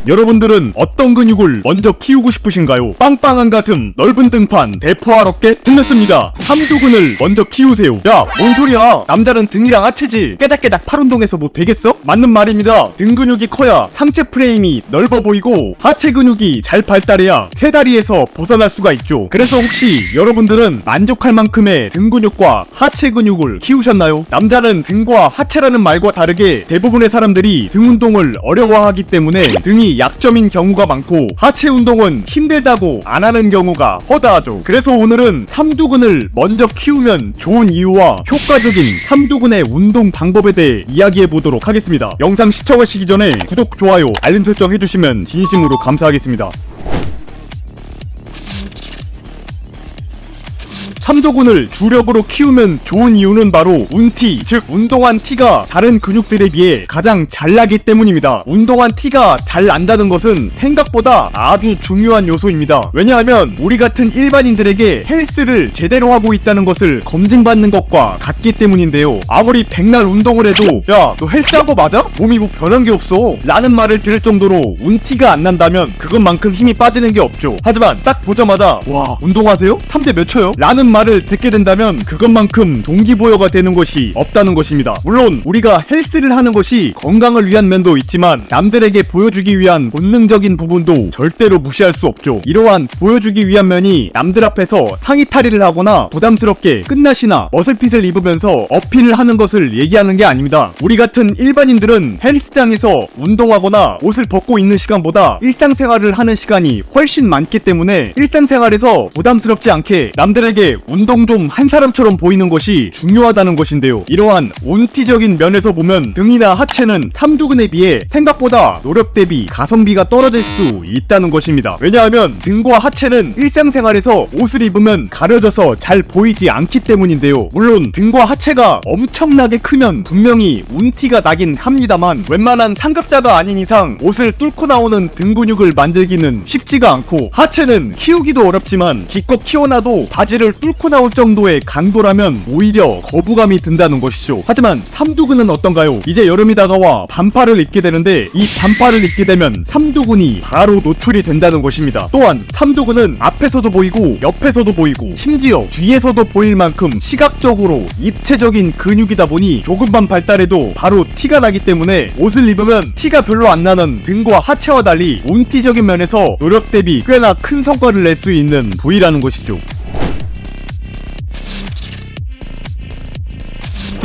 여러분들은 어떤 근육을 먼저 키우고 싶으신가요? 빵빵한 가슴, 넓은 등판, 대포할 어깨? 틀렸습니다. 삼두근을 먼저 키우세요. 야, 뭔 소리야? 남자는 등이랑 하체지. 깨작깨작 팔 운동해서 뭐 되겠어? 맞는 말입니다. 등 근육이 커야 상체 프레임이 넓어 보이고 하체 근육이 잘 발달해야 세 다리에서 벗어날 수가 있죠. 그래서 혹시 여러분들은 만족할 만큼의 등 근육과 하체 근육을 키우셨나요? 남자는 등과 하체라는 말과 다르게 대부분의 사람들이 등 운동을 어려워하기 때문에 등이 약점인 경우가 많고 하체 운동은 힘들다고 안 하는 경우가 허다하죠. 그래서 오늘은 삼두근을 먼저 키우면 좋은 이유와 효과적인 삼두근의 운동 방법에 대해 이야기해 보도록 하겠습니다. 영상 시청하시기 전에 구독, 좋아요, 알림 설정 해주시면 진심으로 감사하겠습니다. 삼두근을 주력으로 키우면 좋은 이유는 바로 운티, 즉 운동한 티가 다른 근육들에 비해 가장 잘 나기 때문입니다. 운동한 티가 잘 난다는 것은 생각보다 아주 중요한 요소입니다. 왜냐하면 우리 같은 일반인들에게 헬스를 제대로 하고 있다는 것을 검증받는 것과 같기 때문인데요. 아무리 백날 운동을 해도 야, 너 헬스한 거 맞아? 몸이 뭐 변한 게 없어 라는 말을 들을 정도로 운티가 안 난다면 그것만큼 힘이 빠지는 게 없죠. 하지만 딱 보자마자 와, 운동하세요? 3대 몇 초요? 라는 말을 듣게 된다면 그것만큼 동기부여가 되는 것이 없다는 것입니다. 물론 우리가 헬스를 하는 것이 건강을 위한 면도 있지만 남들에게 보여주기 위한 본능적인 부분도 절대로 무시할 수 없죠. 이러한 보여주기 위한 면이 남들 앞에서 상의 탈의를 하거나 부담스럽게 끝나시나 머슬핏을 입으면서 어필을 하는 것을 얘기하는 게 아닙니다. 우리 같은 일반인들은 헬스장에서 운동하거나 옷을 벗고 있는 시간보다 일상생활을 하는 시간이 훨씬 많기 때문에 일상생활에서 부담스럽지 않게 남들에게 운동 좀 한 사람처럼 보이는 것이 중요하다는 것인데요. 이러한 운티적인 면에서 보면 등이나 하체는 삼두근에 비해 생각보다 노력 대비 가성비가 떨어질 수 있다는 것입니다. 왜냐하면 등과 하체는 일상생활에서 옷을 입으면 가려져서 잘 보이지 않기 때문인데요. 물론 등과 하체가 엄청나게 크면 분명히 운티가 나긴 합니다만 웬만한 상급자가 아닌 이상 옷을 뚫고 나오는 등 근육을 만들기는 쉽지가 않고 하체는 키우기도 어렵지만 기껏 키워놔도 바지를 뚫고 나올 정도의 강도라면 오히려 거부감이 든다는 것이죠. 하지만 삼두근은 어떤가요? 이제 여름이 다가와 반팔을 입게 되는데 이 반팔을 입게 되면 삼두근이 바로 노출이 된다는 것입니다. 또한 삼두근은 앞에서도 보이고 옆에서도 보이고 심지어 뒤에서도 보일 만큼 시각적으로 입체적인 근육이다 보니 조금만 발달해도 바로 티가 나기 때문에 옷을 입으면 티가 별로 안 나는 등과 하체와 달리 운티적인 면에서 노력 대비 꽤나 큰 성과를 낼 수 있는 부위라는 것이죠.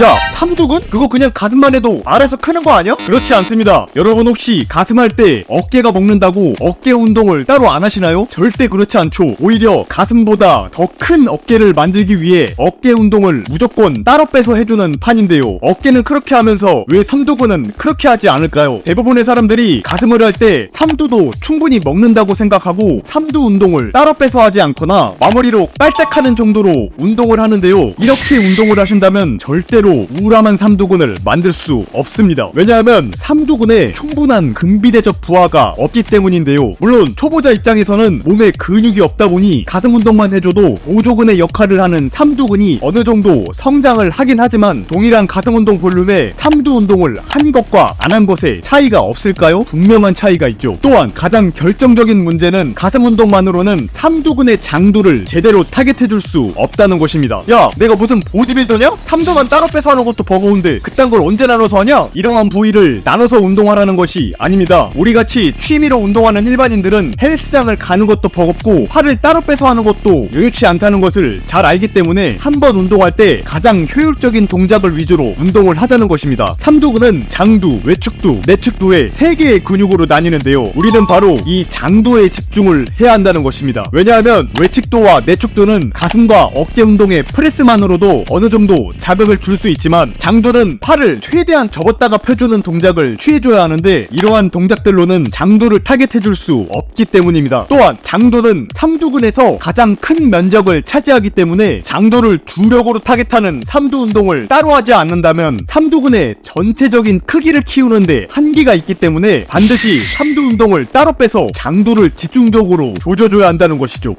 야, 삼두근? 그거 그냥 가슴만 해도 알아서 크는 거 아니야? 그렇지 않습니다. 여러분 혹시 가슴 할 때 어깨가 먹는다고 어깨 운동을 따로 안 하시나요? 절대 그렇지 않죠. 오히려 가슴보다 더 큰 어깨를 만들기 위해 어깨 운동을 무조건 따로 빼서 해주는 판인데요. 어깨는 그렇게 하면서 왜 삼두근은 그렇게 하지 않을까요? 대부분의 사람들이 가슴을 할 때 삼두도 충분히 먹는다고 생각하고 삼두 운동을 따로 빼서 하지 않거나 마무리로 깔짝하는 정도로 운동을 하는데요. 이렇게 운동을 하신다면 절대로 우람한 삼두근을 만들 수 없습니다. 왜냐하면 삼두근에 충분한 근비대적 부하가 없기 때문인데요. 물론 초보자 입장에서는 몸에 근육이 없다 보니 가슴 운동만 해줘도 보조근의 역할을 하는 삼두근이 어느 정도 성장을 하긴 하지만 동일한 가슴 운동 볼륨에 삼두 운동을 한 것과 안 한 것의 차이가 없을까요? 분명한 차이가 있죠. 또한 가장 결정적인 문제는 가슴 운동만으로는 삼두근의 장두를 제대로 타겟해줄 수 없다는 것입니다. 야, 내가 무슨 보디빌더냐? 삼두만 따로 빼서 하는 것도 버거운데 그딴 걸 언제 나눠서 하냐? 이러한 부위를 나눠서 운동하라는 것이 아닙니다. 우리같이 취미로 운동하는 일반인들은 헬스장을 가는 것도 버겁고 팔을 따로 빼서 하는 것도 여유치 않다는 것을 잘 알기 때문에 한 번 운동할 때 가장 효율적인 동작을 위주로 운동을 하자는 것입니다. 삼두근은 장두, 외측두, 내측두의 3개의 근육으로 나뉘는데요. 우리는 바로 이 장두에 집중을 해야 한다는 것입니다. 왜냐하면 외측두와 내측두는 가슴과 어깨 운동의 프레스만으로도 어느 정도 자극을 줄 수 있지만 장두는 팔을 최대한 접었다가 펴주는 동작을 취해줘야 하는데 이러한 동작들로는 장두를 타겟해줄 수 없기 때문입니다. 또한 장두는 삼두근에서 가장 큰 면적을 차지하기 때문에 장두를 주력으로 타겟하는 삼두 운동을 따로 하지 않는다면 삼두근의 전체적인 크기를 키우는데 한계가 있기 때문에 반드시 삼두 운동을 따로 빼서 장두를 집중적으로 조져줘야 한다는 것이죠.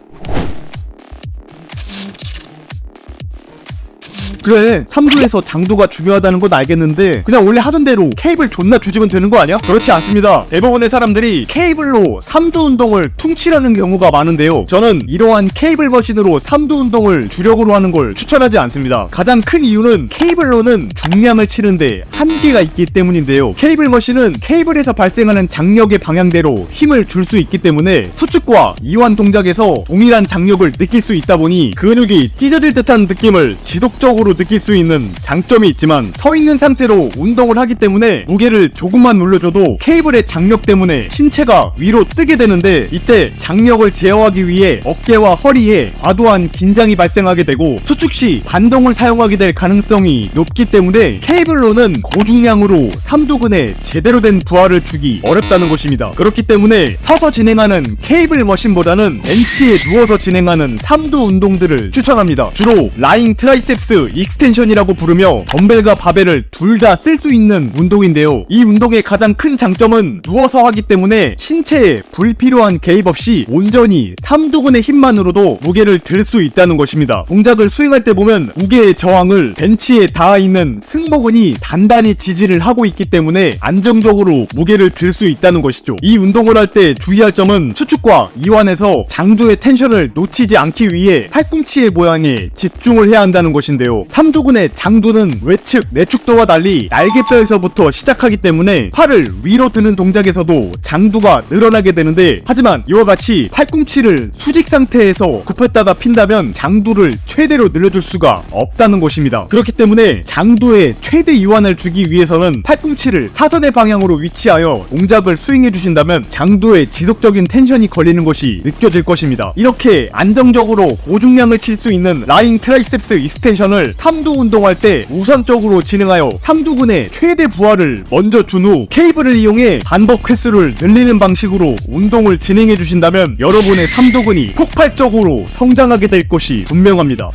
그래, 3두에서 장두가 중요하다는 건 알겠는데 그냥 원래 하던 대로 케이블 존나 조지면 되는 거 아니야? 그렇지 않습니다. 대부분의 사람들이 케이블로 3두 운동을 퉁치려는 경우가 많은데요, 저는 이러한 케이블 머신으로 3두 운동을 주력으로 하는 걸 추천하지 않습니다. 가장 큰 이유는 케이블로는 중량을 치는데 한계가 있기 때문인데요, 케이블 머신은 케이블에서 발생하는 장력의 방향대로 힘을 줄 수 있기 때문에 수축과 이완 동작에서 동일한 장력을 느낄 수 있다 보니 근육이 찢어질 듯한 느낌을 지속적으로 느낄 수 있는 장점이 있지만, 서 있는 상태로 운동을 하기 때문에 무게를 조금만 눌러줘도 케이블의 장력 때문에 신체가 위로 뜨게 되는데, 이때 장력을 제어하기 위해 어깨와 허리에 과도한 긴장이 발생하게 되고 수축 시 반동을 사용하게 될 가능성이 높기 때문에 케이블로는 고중량으로 삼두근에 제대로 된 부하를 주기 어렵다는 것입니다. 그렇기 때문에 서서 진행하는 케이블 머신보다는 벤치에 누워서 진행하는 삼두 운동들을 추천합니다. 주로 라잉 트라이셉스 익스텐션이라고 부르며 덤벨과 바벨을 둘 다 쓸 수 있는 운동인데요, 이 운동의 가장 큰 장점은 누워서 하기 때문에 신체에 불필요한 개입 없이 온전히 삼두근의 힘만으로도 무게를 들 수 있다는 것입니다. 동작을 수행할 때 보면 무게의 저항을 벤치에 닿아 있는 승모근이 단단히 지지를 하고 있기 때문에 안정적으로 무게를 들 수 있다는 것이죠. 이 운동을 할 때 주의할 점은 수축과 이완에서 장두의 텐션을 놓치지 않기 위해 팔꿈치의 모양에 집중을 해야 한다는 것인데요, 삼두근의 장두는 외측, 내축도와 달리 날개뼈에서부터 시작하기 때문에 팔을 위로 드는 동작에서도 장두가 늘어나게 되는데, 하지만 이와 같이 팔꿈치를 수직 상태에서 굽혔다가 핀다면 장두를 최대로 늘려줄 수가 없다는 것입니다. 그렇기 때문에 장두의 최대 이완을 주기 위해서는 팔꿈치를 사선의 방향으로 위치하여 동작을 수행해 주신다면 장두에 지속적인 텐션이 걸리는 것이 느껴질 것입니다. 이렇게 안정적으로 고중량을 칠 수 있는 라잉 트라이셉스 익스텐션을 삼두 운동할 때 우선적으로 진행하여 삼두근의 최대 부하를 먼저 준 후 케이블을 이용해 반복 횟수를 늘리는 방식으로 운동을 진행해 주신다면 여러분의 삼두근이 폭발적으로 성장하게 될 것이 분명합니다.